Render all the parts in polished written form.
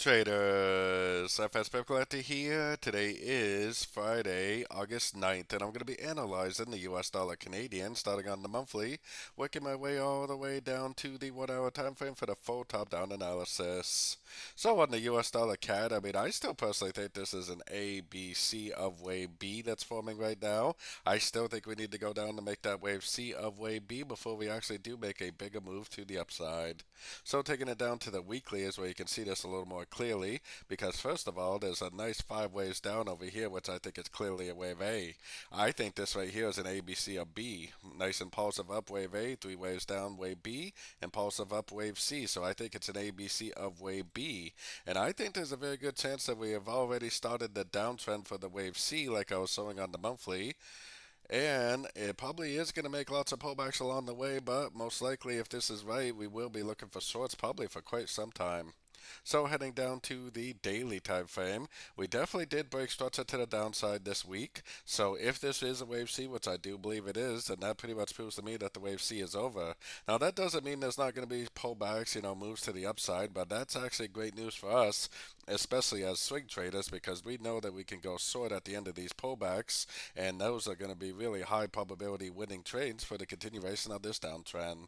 Traders, FX Pip Collector here. Today is Friday, August 9th, and I'm going to be analyzing the US dollar Canadian starting on the monthly, working my way all the way down to the 1 hour time frame for the full top down analysis. So on the US dollar CAD, I still personally think this is an A, B, C of wave B that's forming right now. I still think we need to go down to make that wave C of wave B before we actually do make a bigger move to the upside. So taking it down to the weekly is where you can see this a little more clearly, because first of all, there's a nice 5 waves down over here, which I think is clearly a wave A. I think this right here is an ABC of B. Nice impulsive up wave A, 3 waves down wave B, impulsive up wave C. So I think it's an ABC of wave B. And I think there's a very good chance that we have already started the downtrend for the wave C, like I was showing on the monthly. And it probably is going to make lots of pullbacks along the way, but most likely, if this is right, we will be looking for shorts probably for quite some time. So heading down to the daily time frame, we definitely did break structure to the downside this week. So if this is a wave C, which I do believe it is, then that pretty much proves to me that the wave C is over. Now that doesn't mean there's not going to be pullbacks, moves to the upside, but that's actually great news for us, especially as swing traders, because we know that we can go short at the end of these pullbacks, and those are going to be really high probability winning trades for the continuation of this downtrend.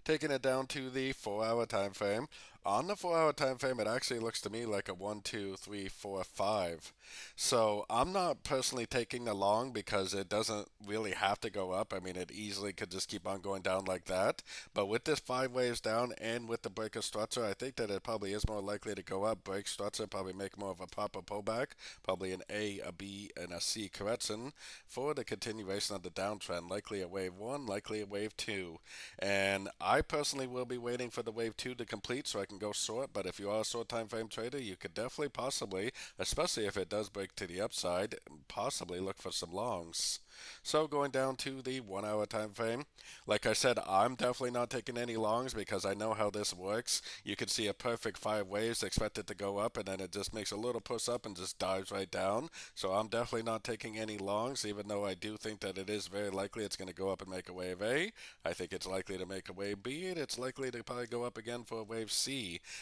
Taking it down to the 4 hour time frame. On the 4 hour time frame, it actually looks to me like a 1, 2, 3, 4, 5. So I'm not personally taking the long because it doesn't really have to go up. It easily could just keep on going down like that. But with this 5 waves down and with the break of structure, I think that it probably is more likely to go up. Break structure, probably make more of a proper pullback, probably an A, a B, and a C correction for the continuation of the downtrend. Likely a wave 1, likely a wave 2. And I personally will be waiting for the wave 2 to complete so I can go short, but if you are a short time frame trader, you could definitely possibly, especially if it does break to the upside, possibly look for some longs. So going down to the 1 hour time frame, like I said, I'm definitely not taking any longs because I know how this works. You can see a perfect 5 waves, expect it to go up, and then it just makes a little push up and just dives right down. So I'm definitely not taking any longs, even though I do think that it is very likely it's going to go up and make a wave A. I think it's likely to make a wave B, and it's likely to probably go up again for a wave C.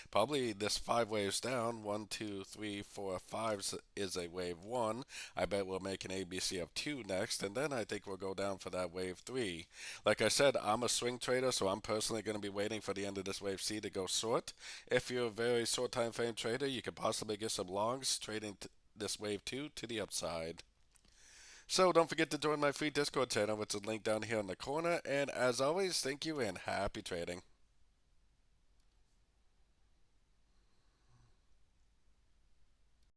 Probably this 5 waves down, 1, 2, 3, 4, 5 is a wave 1. I bet we'll make an ABC of 2 next, and then I think we'll go down for that wave 3. Like I said, I'm a swing trader, so I'm personally going to be waiting for the end of this wave C to go short. If you're a very short time frame trader, you could possibly get some longs trading this wave 2 to the upside. So don't forget to join my free Discord channel, which is linked down here in the corner. And as always, thank you and happy trading.